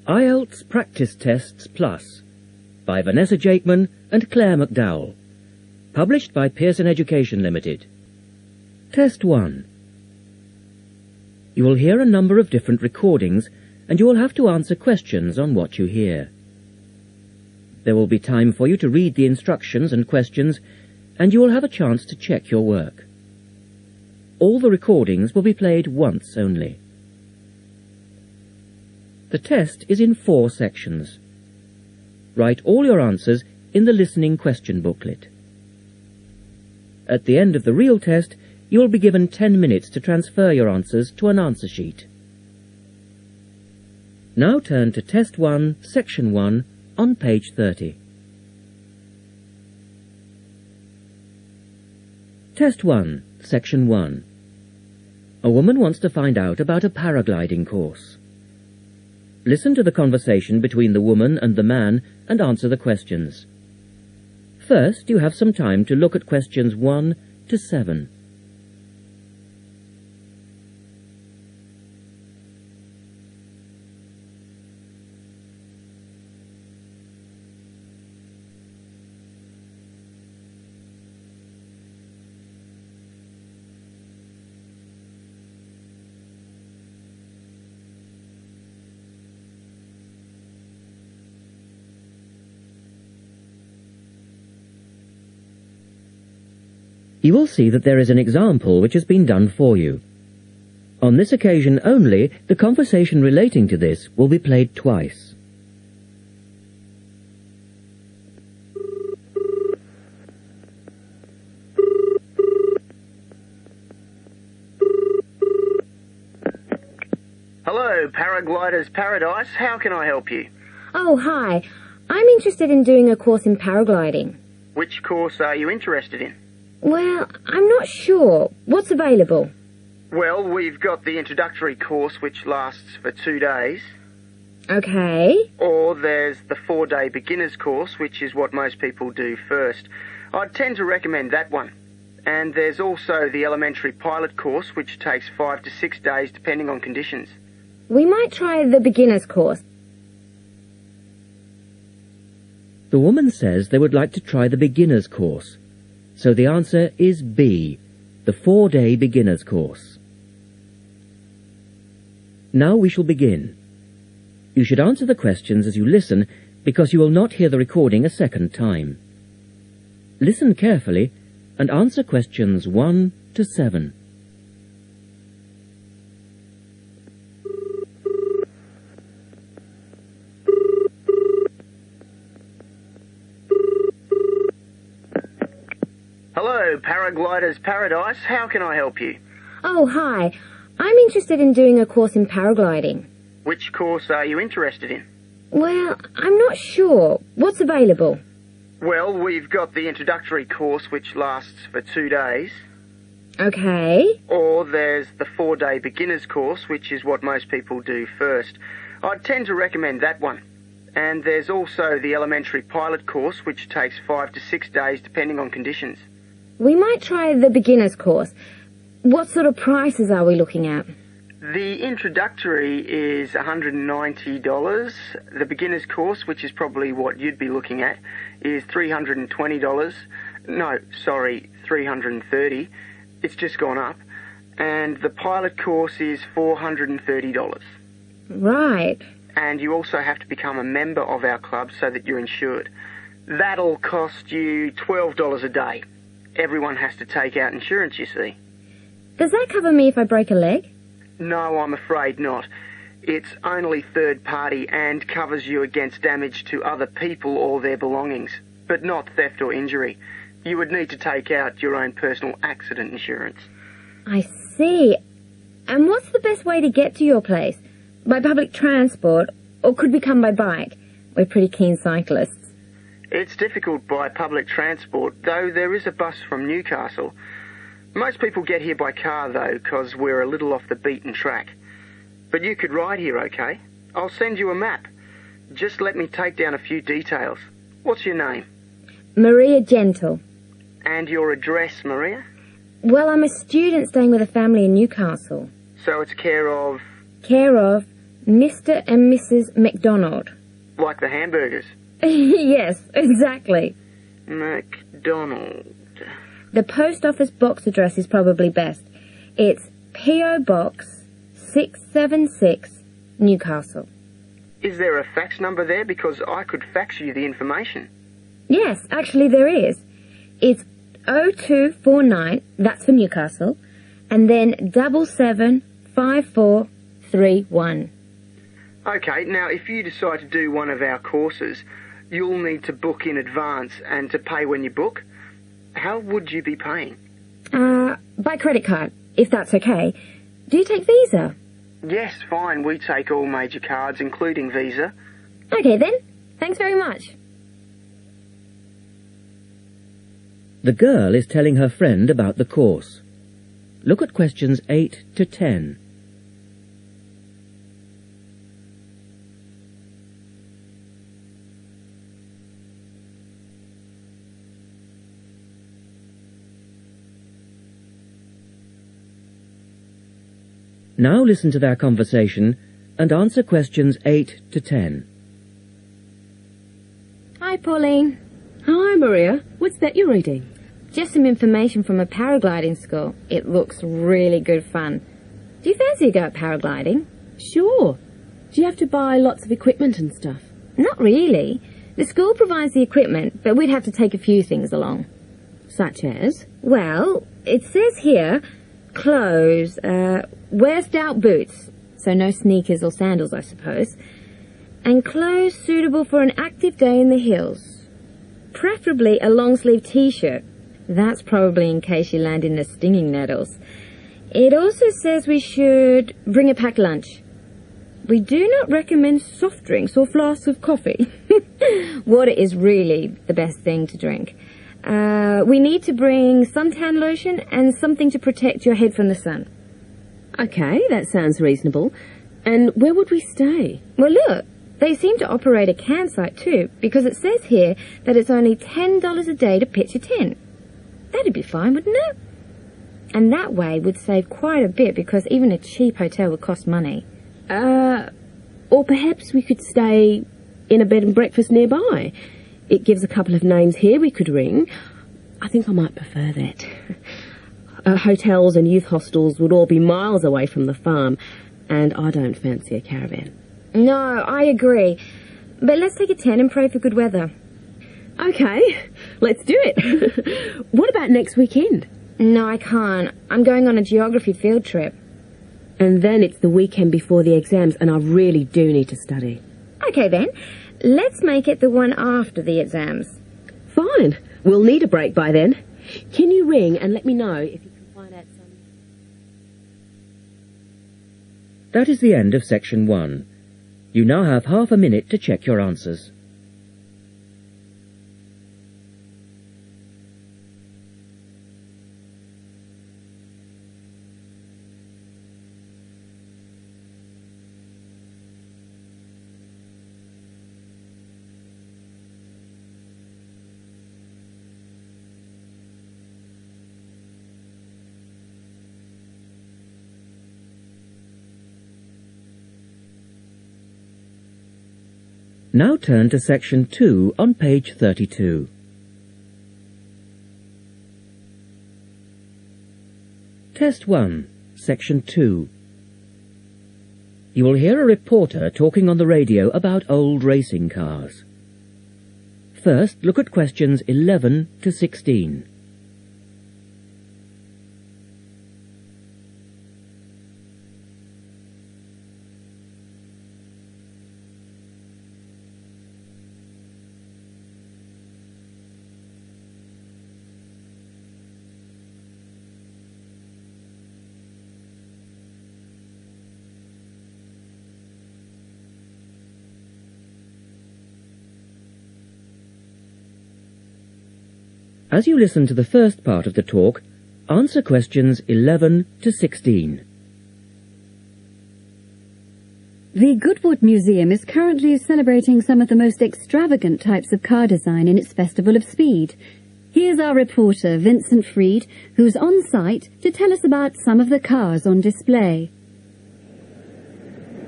IELTS Practice Tests Plus by Vanessa Jakeman and Claire McDowell. Published by Pearson Education Limited. Test 1. You will hear a number of different recordings and you will have to answer questions on what you hear. There will be time for you to read the instructions and questions and you will have a chance to check your work. All the recordings will be played once only. The test is in 4 sections. Write all your answers in the listening question booklet. At the end of the real test, you will be given 10 minutes to transfer your answers to an answer sheet. Now turn to Test 1, Section 1, on page 30. Test 1, Section 1. A woman wants to find out about a paragliding course. Listen to the conversation between the woman and the man and answer the questions. First, you have some time to look at questions 1 to 7. You will see that there is an example which has been done for you. On this occasion only, the conversation relating to this will be played twice. Hello, Paragliders Paradise. How can I help you? Oh, hi. I'm interested in doing a course in paragliding. Which course are you interested in? Well, I'm not sure. What's available? Well, we've got the introductory course, which lasts for 2 days. Okay. Or there's the 4-day beginner's course, which is what most people do first. I'd tend to recommend that one. And there's also the elementary pilot course, which takes 5 to 6 days, depending on conditions. We might try the beginner's course. The woman says they would like to try the beginner's course. So the answer is B, the 4-day beginner's course. Now we shall begin. You should answer the questions as you listen because you will not hear the recording a second time. Listen carefully and answer questions 1 to 7. Hello, Paragliders Paradise. How can I help you? Oh, hi. I'm interested in doing a course in paragliding. Which course are you interested in? Well, I'm not sure. What's available? Well, we've got the introductory course, which lasts for 2 days. Okay. Or there's the 4-day beginner's course, which is what most people do first. I'd tend to recommend that one. And there's also the elementary pilot course, which takes 5 to 6 days, depending on conditions. We might try the beginner's course. What sort of prices are we looking at? The introductory is $190. The beginner's course, which is probably what you'd be looking at, is $320. No, sorry, $330. It's just gone up. And the pilot course is $430. Right. And you also have to become a member of our club so that you're insured. That'll cost you $12 a day. Everyone has to take out insurance, you see. Does that cover me if I break a leg? No, I'm afraid not. It's only third party and covers you against damage to other people or their belongings, but not theft or injury. You would need to take out your own personal accident insurance. I see. And what's the best way to get to your place? By public transport, or could we come by bike? We're pretty keen cyclists. It's difficult by public transport, though there is a bus from Newcastle. Most people get here by car, though, because we're a little off the beaten track. But you could ride here, okay? I'll send you a map. Just let me take down a few details. What's your name? Maria Gentle. And your address, Maria? Well, I'm a student staying with a family in Newcastle. So it's care of... Care of Mr. and Mrs. McDonald. Like the hamburgers. Yes, exactly. McDonald. The post office box address is probably best. It's P.O. Box 676, Newcastle. Is there a fax number there? Because I could fax you the information. Yes, actually there is. It's 0249, that's for Newcastle, and then 775431. Okay, now if you decide to do one of our courses, you'll need to book in advance and to pay when you book. How would you be paying? By credit card, if that's okay. Do you take Visa? Yes, fine. We take all major cards, including Visa. Okay then. Thanks very much. The girl is telling her friend about the course. Look at questions 8 to 10. Now listen to their conversation and answer questions 8 to 10. Hi, Pauline. Hi, Maria. What's that you're reading? Just some information from a paragliding school. It looks really good fun. Do you fancy a go at paragliding? Sure. Do you have to buy lots of equipment and stuff? Not really. The school provides the equipment, but we'd have to take a few things along. Such as? Well, it says here, clothes, wear stout boots, so no sneakers or sandals, I suppose, and clothes suitable for an active day in the hills. Preferably a long-sleeve t-shirt. That's probably in case you land in the stinging nettles. It also says we should bring a packed lunch. We do not recommend soft drinks or flasks of coffee. Water is really the best thing to drink. We need to bring suntan lotion and something to protect your head from the sun. Okay, that sounds reasonable. And where would we stay? Well, look, they seem to operate a campsite too, because it says here that it's only $10 a day to pitch a tent. That'd be fine, wouldn't it? And that way we'd save quite a bit, because even a cheap hotel would cost money. Or perhaps we could stay in a bed and breakfast nearby. It gives a couple of names here we could ring. I think I might prefer that. Hotels and youth hostels would all be miles away from the farm, and I don't fancy a caravan. No, I agree. But let's take a tent and pray for good weather. Okay, let's do it. What about next weekend? No, I can't. I'm going on a geography field trip. And then it's the weekend before the exams, and I really do need to study. Okay then, let's make it the one after the exams. Fine. We'll need a break by then. Can you ring and let me know if you can find out some... That is the end of section 1. You now have half a minute to check your answers. Now turn to section 2 on page 32. Test 1, section 2. You will hear a reporter talking on the radio about old racing cars. First, look at questions 11 to 16. As you listen to the first part of the talk, answer questions 11 to 16. The Goodwood Museum is currently celebrating some of the most extravagant types of car design in its Festival of Speed. Here's our reporter, Vincent Freed, who's on site to tell us about some of the cars on display.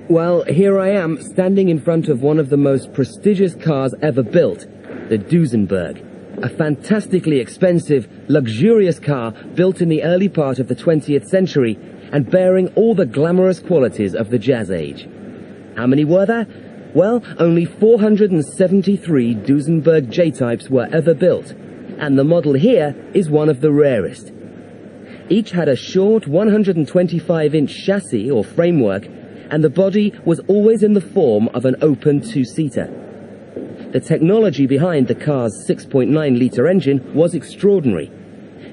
Well, here I am, standing in front of one of the most prestigious cars ever built, the Duesenberg. A fantastically expensive, luxurious car built in the early part of the 20th century and bearing all the glamorous qualities of the Jazz Age. How many were there? Well, only 473 Duesenberg J-types were ever built, and the model here is one of the rarest. Each had a short 125-inch chassis or framework, and the body was always in the form of an open two-seater. The technology behind the car's 6.9-litre engine was extraordinary.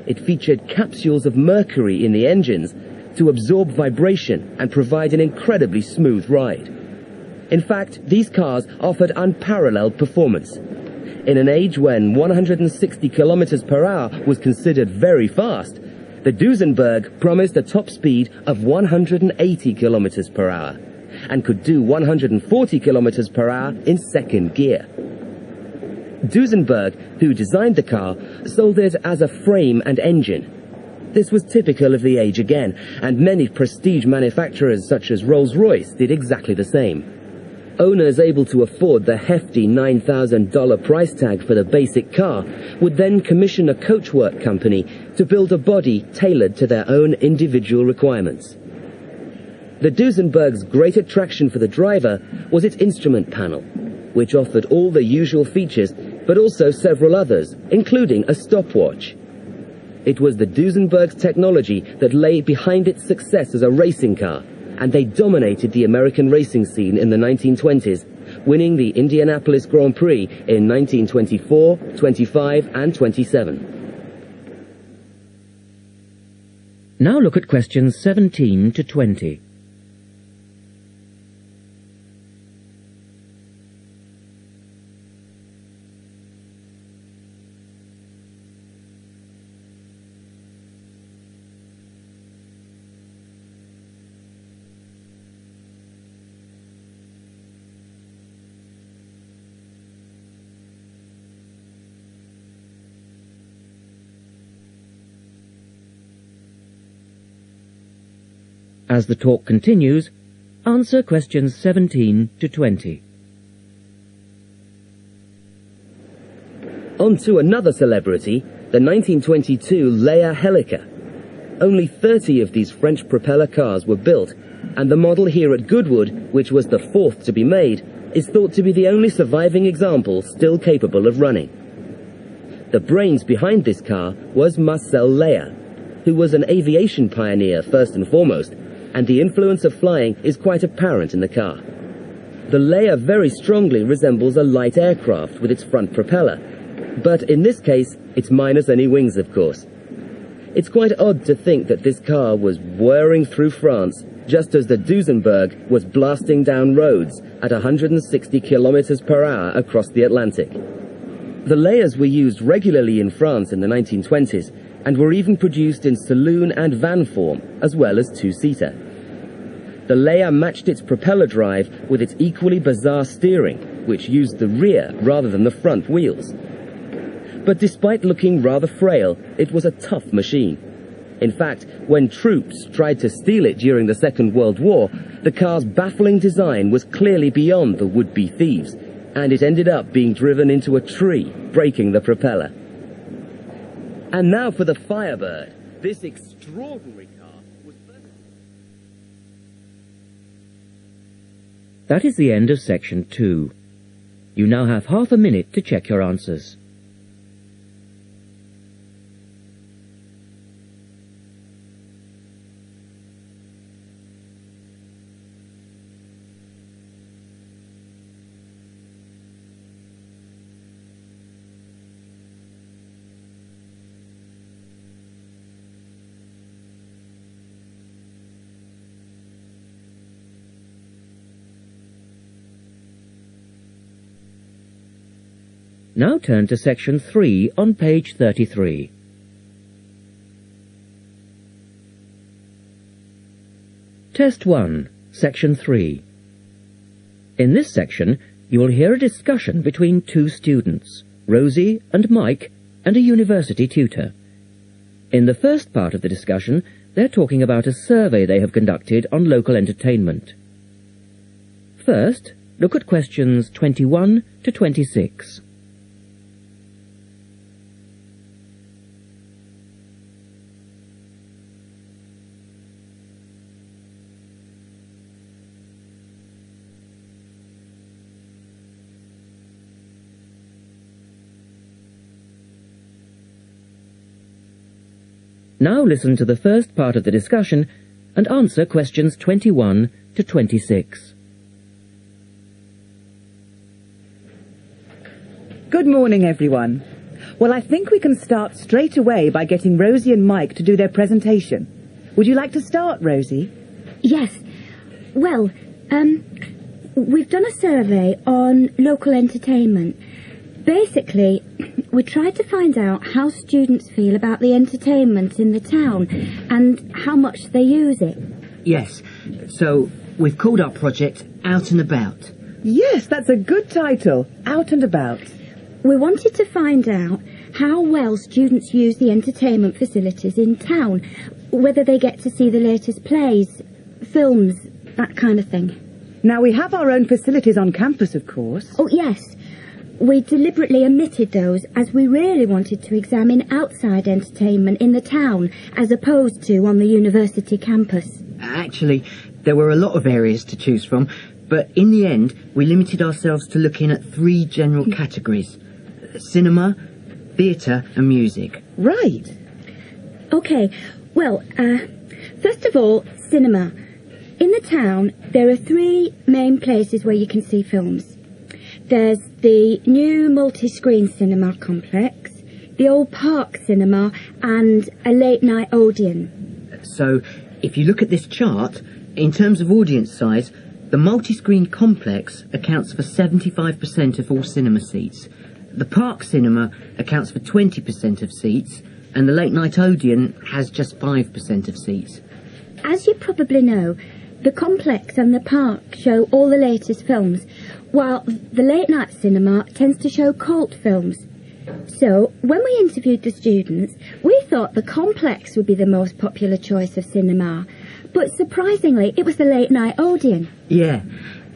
It featured capsules of mercury in the engines to absorb vibration and provide an incredibly smooth ride. In fact, these cars offered unparalleled performance. In an age when 160 kilometers per hour was considered very fast, the Duesenberg promised a top speed of 180 kilometers per hour and could do 140 kilometers per hour in second gear. Duesenberg, who designed the car, sold it as a frame and engine. This was typical of the age again, and many prestige manufacturers such as Rolls-Royce did exactly the same. Owners able to afford the hefty $9,000 price tag for the basic car would then commission a coachwork company to build a body tailored to their own individual requirements. The Duesenberg's great attraction for the driver was its instrument panel, which offered all the usual features, but also several others, including a stopwatch. It was the Duesenberg's technology that lay behind its success as a racing car, and they dominated the American racing scene in the 1920s, winning the Indianapolis Grand Prix in 1924, 25, and 27. Now look at questions 17 to 20. As the talk continues, answer questions 17 to 20. On to another celebrity, the 1922 Leia Helica. Only 30 of these French propeller cars were built, and the model here at Goodwood, which was the fourth to be made, is thought to be the only surviving example still capable of running. The brains behind this car was Marcel Leia, who was an aviation pioneer first and foremost, and the influence of flying is quite apparent in the car. The Leia very strongly resembles a light aircraft with its front propeller, but in this case, it's minus any wings, of course. It's quite odd to think that this car was whirring through France just as the Duesenberg was blasting down roads at 160 kilometers per hour across the Atlantic. The Leias were used regularly in France in the 1920s, and were even produced in saloon and van form, as well as two-seater. The Leia matched its propeller drive with its equally bizarre steering, which used the rear rather than the front wheels. But despite looking rather frail, it was a tough machine. In fact, when troops tried to steal it during the Second World War, the car's baffling design was clearly beyond the would-be thieves, and it ended up being driven into a tree, breaking the propeller. And now for the Firebird. This extraordinary car was... That is the end of section 2. You now have half a minute to check your answers. Now turn to section 3 on page 33. Test 1, section 3. In this section, you will hear a discussion between two students, Rosie and Mike, and a university tutor. In the first part of the discussion, they're talking about a survey they have conducted on local entertainment. First, look at questions 21 to 26. Now listen to the first part of the discussion and answer questions 21 to 26. Good morning, everyone. Well, I think we can start straight away by getting Rosie and Mike to do their presentation. Would you like to start, Rosie? Yes. Well, we've done a survey on local entertainment. Basically, we tried to find out how students feel about the entertainment in the town and how much they use it. Yes, so we've called our project Out and About. Yes, that's a good title. Out and About. We wanted to find out how well students use the entertainment facilities in town, whether they get to see the latest plays, films, that kind of thing. Now, we have our own facilities on campus, of course. Oh, yes. We deliberately omitted those as we really wanted to examine outside entertainment in the town as opposed to on the university campus. Actually, there were a lot of areas to choose from, but in the end, we limited ourselves to looking at 3 general categories: cinema, theatre and music. Right. OK, well, first of all, cinema. In the town, there are 3 main places where you can see films. There's the new multi-screen cinema complex, the old park cinema, and a late-night Odeon. So, if you look at this chart, in terms of audience size, the multi-screen complex accounts for 75% of all cinema seats. The park cinema accounts for 20% of seats, and the late-night Odeon has just 5% of seats. As you probably know, the complex and the park show all the latest films, while the late-night cinema tends to show cult films. So, when we interviewed the students, we thought the complex would be the most popular choice of cinema. But surprisingly, it was the late-night Odeon. Yeah,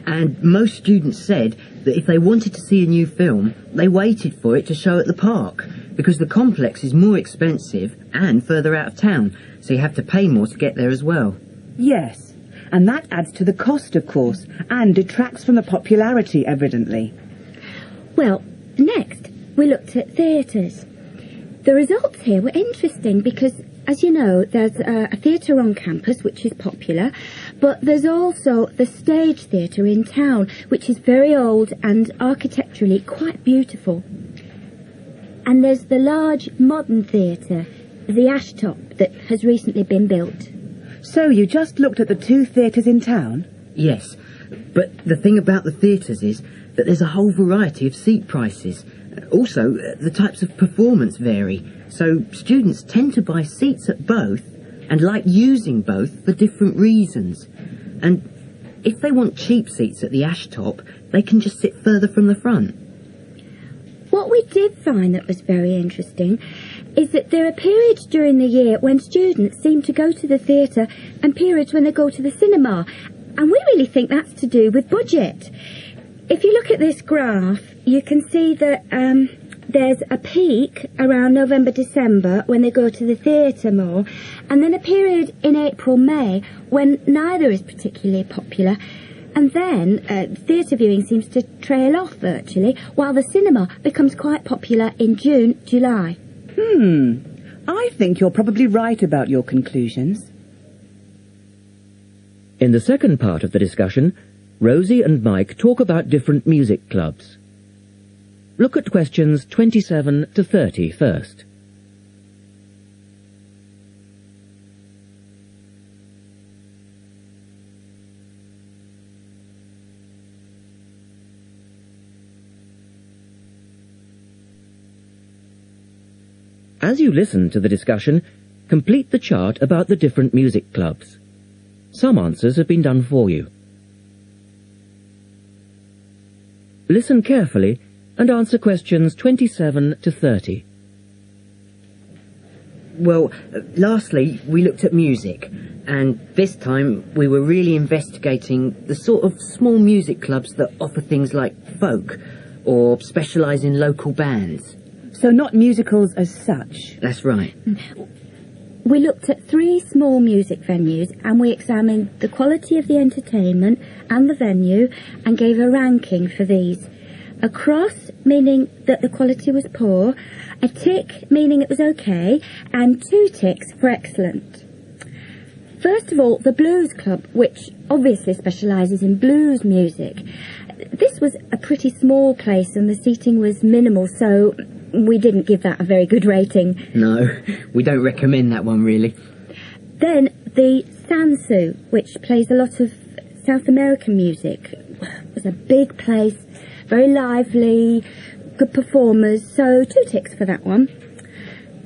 and most students said that if they wanted to see a new film, they waited for it to show at the park, because the complex is more expensive and further out of town, so you have to pay more to get there as well. Yes. And that adds to the cost, of course, and detracts from the popularity, evidently. Well, next, we looked at theatres. The results here were interesting because, as you know, there's a theatre on campus, which is popular, but there's also the Stage Theatre in town, which is very old and architecturally quite beautiful. And there's the large modern theatre, the Ashtop, that has recently been built. So you just looked at the 2 theatres in town? Yes, but the thing about the theatres is that there's a whole variety of seat prices. Also, the types of performance vary, so students tend to buy seats at both and like using both for different reasons. And if they want cheap seats at the Ashtop, they can just sit further from the front. What we did find that was very interesting is that there are periods during the year when students seem to go to the theatre and periods when they go to the cinema. And we really think that's to do with budget. If you look at this graph, you can see that there's a peak around November, December when they go to the theatre more, and then a period in April, May when neither is particularly popular. And then theatre viewing seems to trail off virtually, while the cinema becomes quite popular in June, July. I think you're probably right about your conclusions. In the second part of the discussion, Rosie and Mike talk about different music clubs. Look at questions 27 to 30 first. As you listen to the discussion, complete the chart about the different music clubs. Some answers have been done for you. Listen carefully and answer questions 27 to 30. Lastly, we looked at music, and this time we were really investigating the sort of small music clubs that offer things like folk, or specialise in local bands. So not musicals as such? That's right. We looked at 3 small music venues and we examined the quality of the entertainment and the venue and gave a ranking for these. A cross, meaning that the quality was poor, a tick, meaning it was okay, and 2 ticks for excellent. First of all, the Blues Club, which obviously specialises in blues music. This was a pretty small place and the seating was minimal, so we didn't give that a very good rating. No, we don't recommend that one, really. Then the Sansu, which plays a lot of South American music. It was a big place, very lively, good performers, so 2 ticks for that one.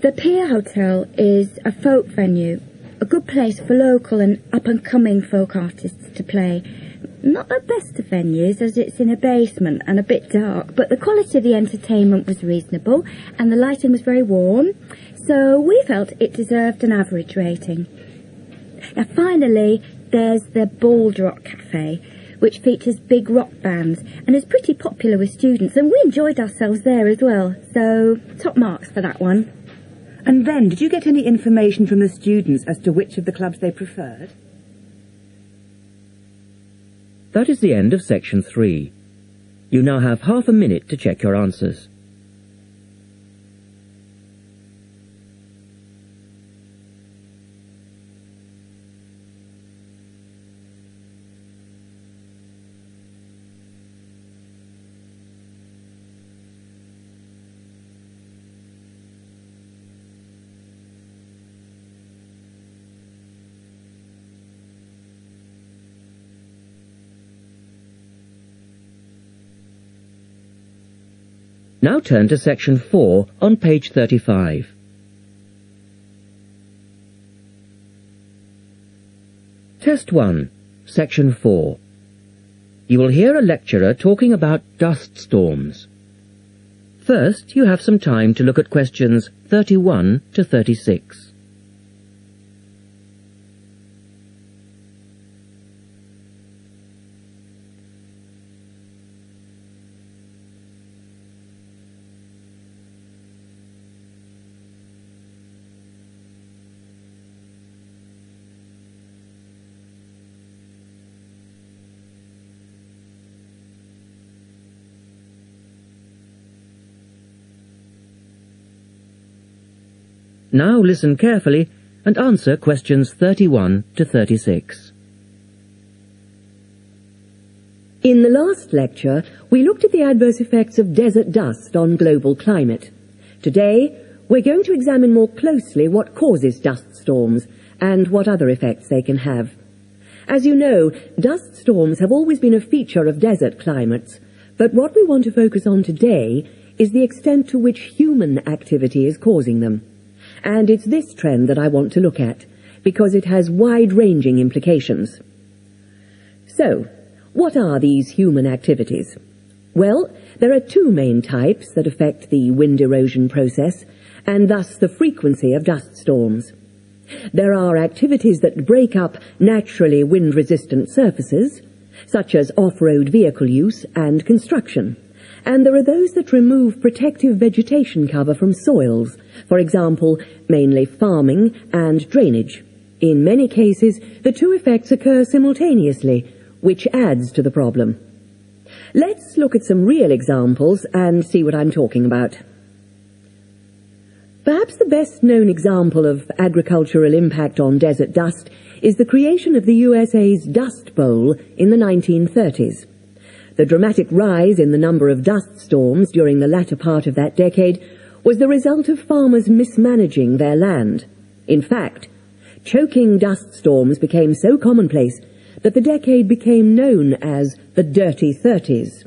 The Pier Hotel is a folk venue, a good place for local and up-and-coming folk artists to play. Not the best of venues, as it's in a basement and a bit dark, but the quality of the entertainment was reasonable and the lighting was very warm, so we felt it deserved an average rating. Now finally, there's the Bald Rock Cafe, which features big rock bands and is pretty popular with students, and we enjoyed ourselves there as well, so top marks for that one. And then, did you get any information from the students as to which of the clubs they preferred? That is the end of section 3. You now have half a minute to check your answers. Now turn to section 4 on page 35. Test 1, section 4. You will hear a lecturer talking about dust storms. First, you have some time to look at questions 31 to 36. Now listen carefully and answer questions 31 to 36. In the last lecture, we looked at the adverse effects of desert dust on global climate. Today, we're going to examine more closely what causes dust storms and what other effects they can have. As you know, dust storms have always been a feature of desert climates, but what we want to focus on today is the extent to which human activity is causing them. And it's this trend that I want to look at, because it has wide-ranging implications. So, what are these human activities? Well, there are 2 main types that affect the wind erosion process, and thus the frequency of dust storms. There are activities that break up naturally wind-resistant surfaces, such as off-road vehicle use and construction. And there are those that remove protective vegetation cover from soils, for example, mainly farming and drainage. In many cases, the 2 effects occur simultaneously, which adds to the problem. Let's look at some real examples and see what I'm talking about. Perhaps the best-known example of agricultural impact on desert dust is the creation of the USA's Dust Bowl in the 1930s. The dramatic rise in the number of dust storms during the latter part of that decade was the result of farmers mismanaging their land. In fact, choking dust storms became so commonplace that the decade became known as the Dirty 30s.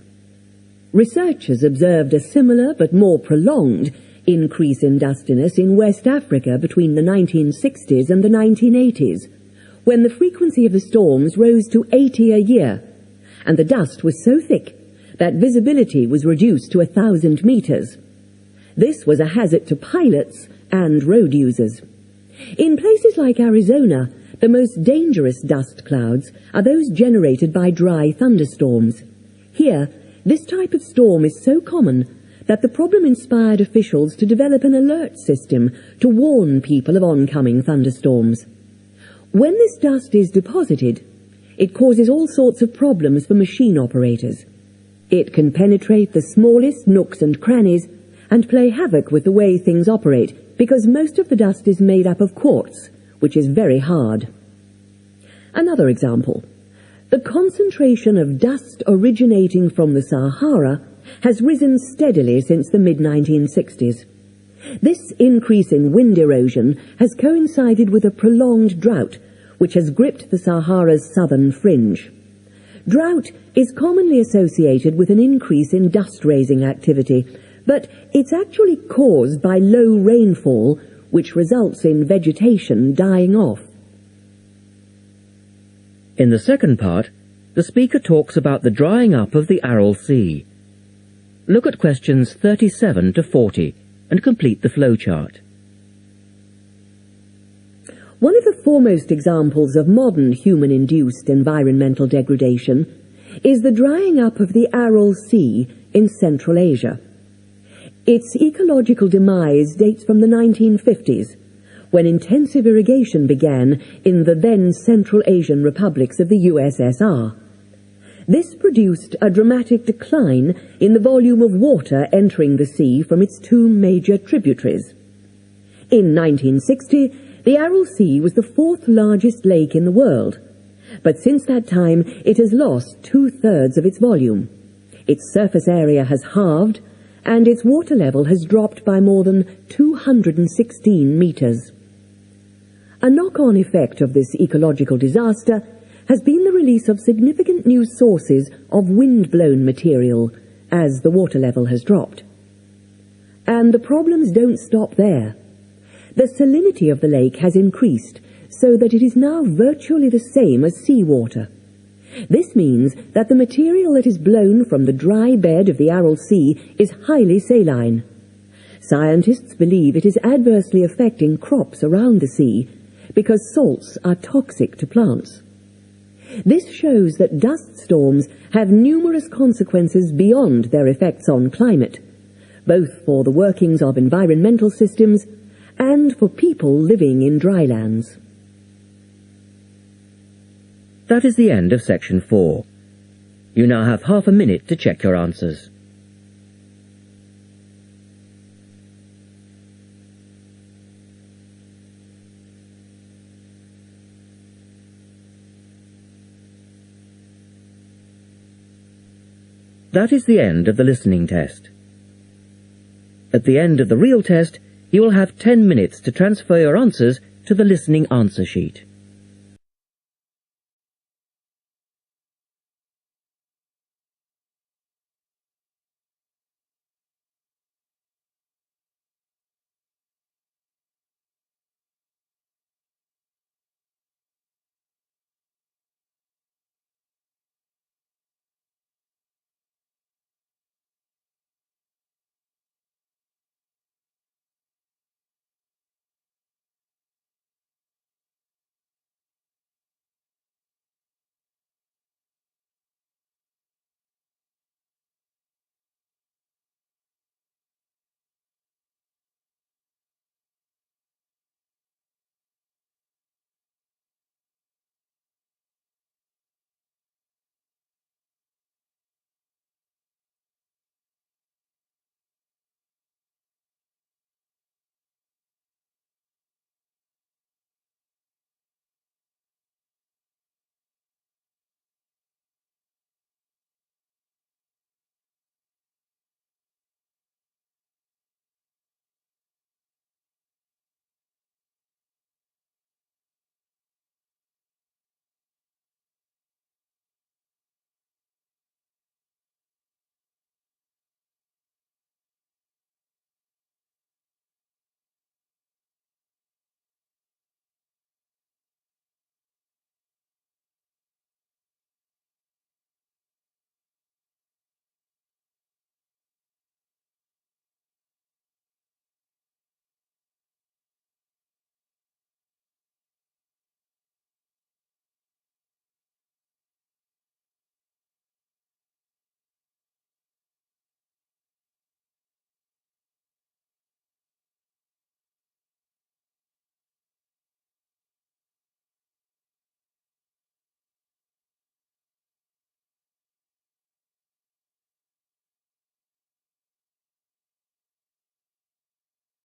Researchers observed a similar but more prolonged increase in dustiness in West Africa between the 1960s and the 1980s, when the frequency of the storms rose to 80 a year, and the dust was so thick that visibility was reduced to 1,000 meters. This was a hazard to pilots and road users. In places like Arizona, the most dangerous dust clouds are those generated by dry thunderstorms. Here, this type of storm is so common that the problem inspired officials to develop an alert system to warn people of oncoming thunderstorms. When this dust is deposited, it causes all sorts of problems for machine operators. It can penetrate the smallest nooks and crannies and play havoc with the way things operate, because most of the dust is made up of quartz, which is very hard. Another example. The concentration of dust originating from the Sahara has risen steadily since the mid-1960s. This increase in wind erosion has coincided with a prolonged drought, which has gripped the Sahara's southern fringe. Drought is commonly associated with an increase in dust-raising activity, but it's actually caused by low rainfall, which results in vegetation dying off. In the second part, the speaker talks about the drying up of the Aral Sea. Look at questions 37 to 40 and complete the flowchart. One of the foremost examples of modern human-induced environmental degradation is the drying up of the Aral Sea in Central Asia. Its ecological demise dates from the 1950s, when intensive irrigation began in the then Central Asian republics of the USSR. This produced a dramatic decline in the volume of water entering the sea from its two major tributaries. In 1960, the Aral Sea was the fourth largest lake in the world, but since that time it has lost 2/3 of its volume. Its surface area has halved, and its water level has dropped by more than 216 meters. A knock-on effect of this ecological disaster has been the release of significant new sources of wind-blown material as the water level has dropped. And the problems don't stop there. The salinity of the lake has increased so that it is now virtually the same as seawater. This means that the material that is blown from the dry bed of the Aral Sea is highly saline. Scientists believe it is adversely affecting crops around the sea because salts are toxic to plants. This shows that dust storms have numerous consequences beyond their effects on climate, both for the workings of environmental systems and for people living in drylands. That is the end of section 4. You now have half a minute to check your answers. That is the end of the listening test. At the end of the real test, you will have 10 minutes to transfer your answers to the listening answer sheet.